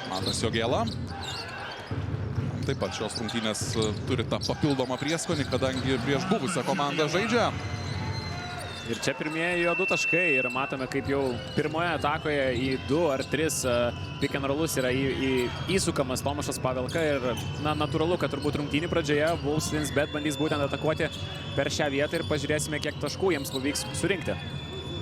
Mantas Jogėla. Taip pat šios rungtynės turi tą papildomą prieskonį, kadangi prieš buvusią komandą žaidžia. Ir čia pirmieji jo 2 taškai ir matome, kaip jau pirmoje atakoje į 2 ar 3 pick and rollus yra įsukamas Tomašas Pavelka ir natūralu, kad turbūt rungtynių pradžioje Wolves Winsbet bandys būtent atakuoti per šią vietą ir pažiūrėsime, kiek taškų jiems pavyks surinkti.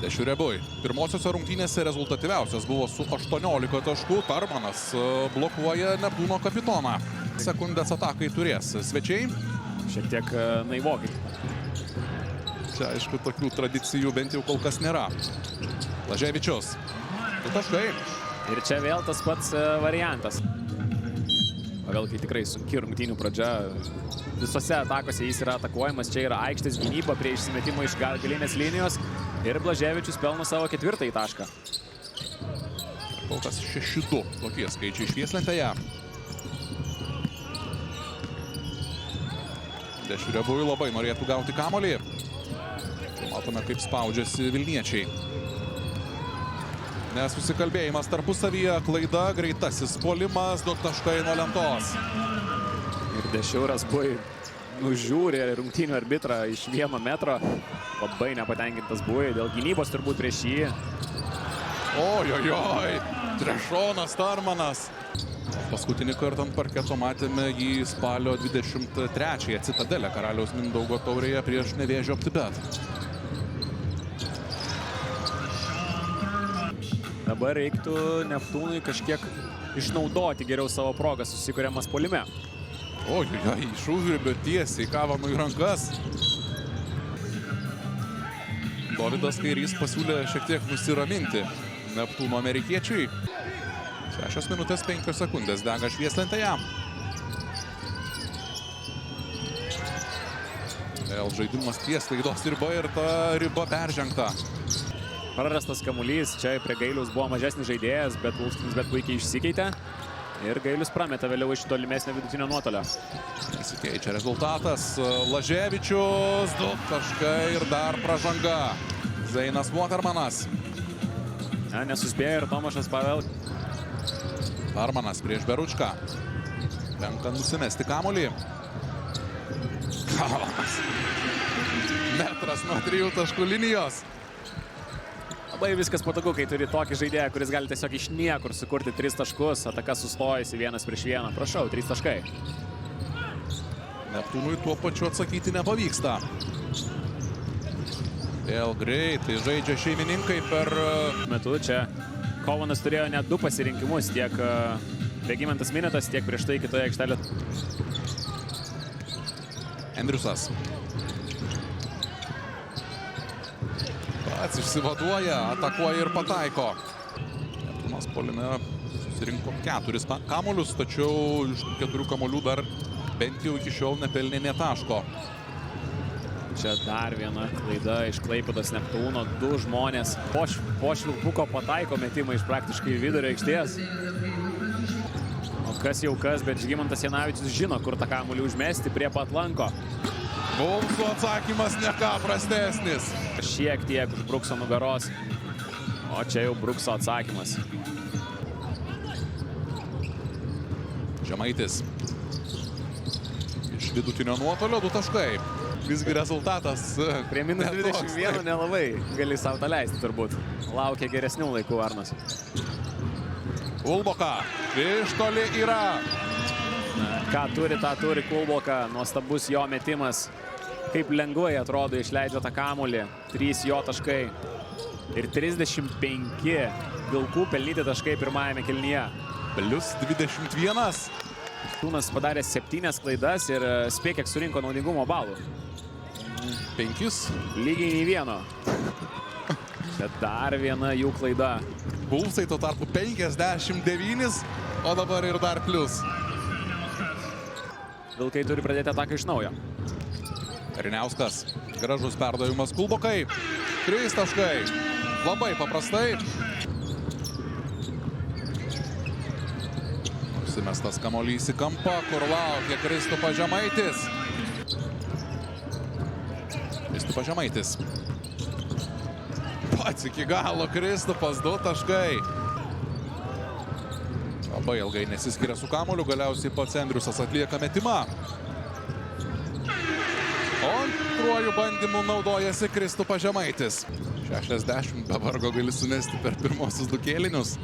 Dešiurebui. Pirmosiose rungtynėse rezultatyviausias buvo su 18 taškų. Tarmanas blokuoja Neptūno kapitoną. Sekundės atakai turės svečiai. Šiek tiek naivokai. Čia, aišku, tokių tradicijų bent jau kol kas nėra. Blaževičius. 2 taškai. Ir čia vėl tas pats variantas. Pavelkai tikrai sunki rungtynių pradžia. Visose atakose jis yra atakuojamas. Čia yra aikštės gynyba prie išsimetimo iš galinės linijos. Ir Blaževičius pelno savo 4. tašką. Kol kas 6-2 tokie skaičiai švieslentėje. Dešiurebui labai norėtų gauti kamuolį. Matome, kaip spaudžiasi vilniečiai. Nesusikalbėjimas tarpusavyje, klaida, greitasis puolimas, 2 taškai nuo lentos. Ir Dešiuras nužiūri rungtynių arbitrą iš 1 metro. Labai nepatenkintas buvo dėl gynybos turbūt prieš jį. Ojojoj, Trešonas Tarmanas. Paskutinį kartą ant parketo matėme jį spalio 23-ąją Citadelę Karaliaus Mindaugo taurėje prieš Nevėžio Optibet. Dabar reiktų Neptūnui kažkiek išnaudoti geriau savo progą susikuriamas puolime. Ojojoj, iš užribio tiesiai Kavanui rankas. Dovydas Kairys pasiūlė šiek tiek nusiraminti Neptūno amerikiečiai. 6 minutės 5 sekundės dega švieslentėje. Vėl žaidimas ties klaidos riba ir ta riba peržengta. Prarastas kamuolys, čia prie Gailiaus buvo mažesnis žaidėjas, bet Wolves Winsbet puikiai išsikeitė. Ir Gailius prameta vėliau iš tolimesnio vidutinio nuotolio. Nesikeičia rezultatas. Blaževičius, 2 taškai ir dar pražanga. Zeinas Watermanas. Nesuspėjo ir Tomašas Pavelka. Tarmanas prieš Beručką. Tenka nusimesti kamuolį. Kavanas. Metras nuo 3 taškų linijos. Labai viskas patogu, kai turi tokį žaidėją, kuris gali tiesiog iš niekur sukurti 3 taškus. Ataka sustojasi 1 prieš 1. Prašau, 3 taškai. Neptūnui tuo pačiu atsakyti nepavyksta. Vėl greitai žaidžia šeimininkai per metu. Čia Kovanas turėjo net 2 pasirinkimus, tiek Regimantas Minėtas, tiek prieš tai kitoje aikštelė. Andriusas. Pats išsivaduoja, atakuoja ir pataiko. Neptūnas puolime susirinko 4 kamuolius, tačiau iš 4 kamuolių dar bent jau iki šiol nepelnė nė taško. Čia dar viena klaida iš Klaipėdos Neptūno. 2 žmonės po švilpuko pataiko metimą iš praktiškai vidurio aikštės. O kas jau kas, bet Žygimantas Janavičius žino, kur tą kamuolį užmesti prie pat lanko. Wolvesų atsakymas ne ką prastesnis. Šiek tiek už Brukso nugaros. O čia jau Brukso atsakymas. Žemaitis. Iš vidutinio nuotolio 2 taškai. Visgi rezultatas prie minus 21 nelabai gali savo tą leisti turbūt. Laukia geresnių laikų Arnas. Kulboka. Iš toli yra. Ką turi, tą turi Kulboka. Nuostabus jo metimas. Kaip lengvai atrodo išleidžia tą kamuolį. 3 jo taškai. Ir 35 Vilkų pelnyti taškai pirmajame kėlinyje. Plius 21. Tūnas padarė 7 klaidas ir spėk, kiek surinko naudingumo balų. 5. Lygiai nei vieno. Bet dar viena jų klaida. Wolvesai tuo tarpu 59, o dabar ir dar plius. Vilkai turi pradėti ataką iš naujo. Kariniauskas. Gražus perdavimas Kulbokai. 3 taškai. Labai paprastai. Užsimestas kamuolys į kampą, kur laukia Kristupas Žemaitis. Kristupas Žemaitis. Pats iki galo Kristupas, 2 taškai. Labai ilgai nesiskiria su kamuoliu, galiausiai pats Andriusas atlieka metimą. O antruoju bandymu naudojasi Kristupas Žemaitis. 60 be vargo gali sumesti per pirmosius du kėlinius.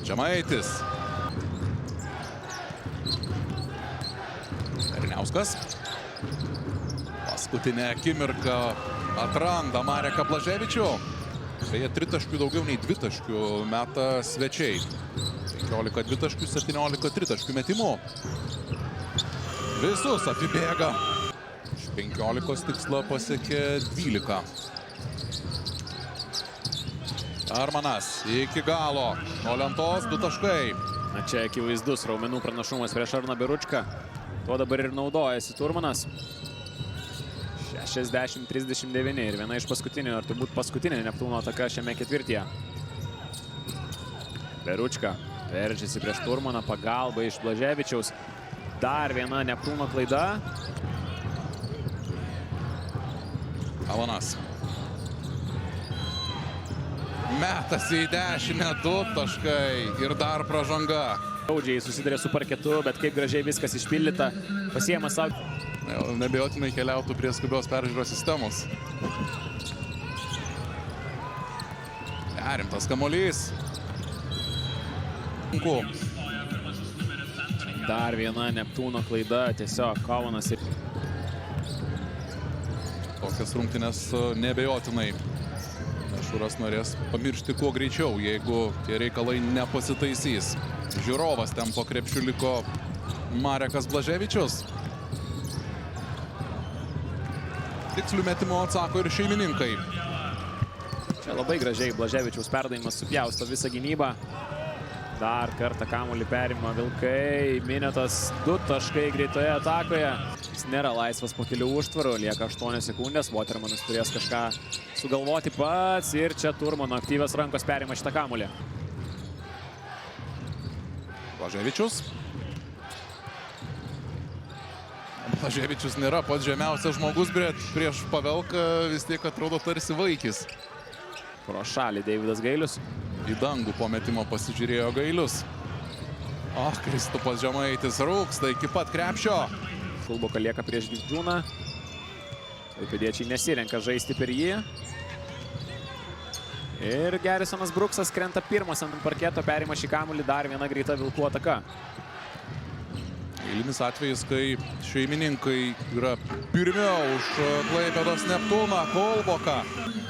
Žemaitis. Erniauskas. Paskutinę akimirką atranda Mareką Blaževičių. Beje, tritaškių daugiau nei dvitaškių meta svečiai. 15 dvitaškių, 17 tritaškių metimų. Visus apibėga. Iš 15 tikslą pasiekė 12. Armanas iki galo. Nuo lentos 2 taškai. Na čia akivaizdus raumenų pranašumas prieš Arną Biručką. Tuo dabar ir naudojasi Turmanas. 60-39 ir viena iš paskutinių, ar turbūt paskutinė Neptūno ataka šiame ketvirtyje. Biručka veržiasi prieš Turmaną, pagalba iš Blaževičiaus. Dar viena Neptūno klaida. Alanas. Metasi į dešinę, 2 taškai ir dar pražanga. Skaudžiai susidarė su parketu, bet kaip gražiai viskas išpildyta. Pasiema savo. Nebejotinai keliautų prie skubios peržiūros sistemos. Perimtas kamuolys. Dar viena Neptūno klaida, tiesiog Kaunas ir... Tokias rungtynes nebejotinai Šūras norės pamiršti kuo greičiau, jeigu tie reikalai nepasitaisys. Žiūrovas ten po krepšiu liko Marekas Blaževičius. Tikslių metimų atsako ir šeimininkai. Čia labai gražiai Blaževičiaus perdavimas supjausto visą gynybą. Dar kartą kamuolį perima Vilkai. Minėtas 2 taškai greitoje atakoje. Jis nėra laisvas po kelių užtvarų. Lieka 8 sekundės. Watermanas turės kažką sugalvoti pats. Ir čia Turmano aktyvios rankos perima šitą kamuolį. Blaževičius. Blaževičius nėra pats žemiausias žmogus, bet prieš Pavelką vis tiek atrodo tarsi vaikis. Pro šalį Deividas Gailius. Į dangų po metimo pasižiūrėjo Gailius. O, Kristupas Žemaitis rūksta iki pat krepšio. Šulboka lieka prieš Didžiūną. Klaipėdiečiai nesirenka žaisti per jį. Ir Gerisonas Bruksas krenta pirmas ant parketo, perima šį kamuolį, dar viena greita Vilkų ataka. Eilinis atvejis, kai šeimininkai yra pirmiau už Klaipėdos Neptūną, Kolboką.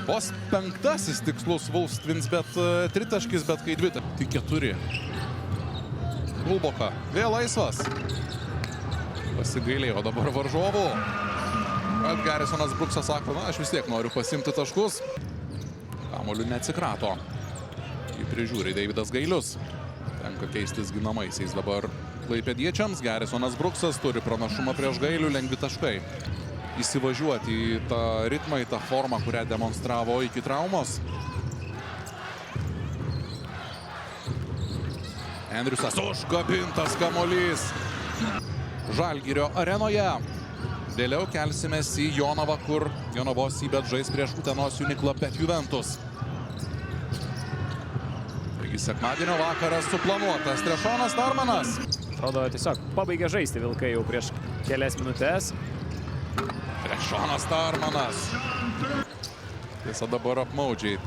Vos 5. tikslus Wolves Twins, bet tritaškis, bet kai 2, tik 4. Kolboka vėl laisvas. Pasigailėjo dabar varžovų. Gerisonas Bruksas sako, na, aš vis tiek noriu pasimti taškus. Kamuoliu neatsikrato. Jį prižiūri Deividas Gailius. Tenka keistis ginamaisiais dabar klaipėdiečiams. Gerisonas Bruksas turi pranašumą prieš Gailių, lengvi taškai. Įsivažiuoti į tą ritmą, į tą formą, kurią demonstravo iki traumos. Andriusas užkabintas kamuolys Žalgirio arenoje. Vėliau kelsimės į Jonavą, kur Jonavos Cbet žais prieš Utenos Uniklą Bet Juventus. Taigi sekmadienio vakaras suplanuotas. Trešonas Tarmanas. Atrodo, tiesiog pabaigė žaisti Vilkai jau prieš kelias minutės. Trešonas Tarmanas. Tiesa dabar apmaudžiai.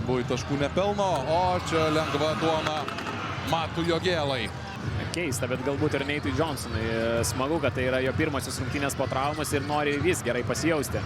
Buvo į taškų nepelno, o čia lengva duona Matui Jogėlai. Keista, bet galbūt ir Neitui Johnsonui smagu, kad tai yra jo pirmasis rungtynės po traumas ir nori vis gerai pasijausti.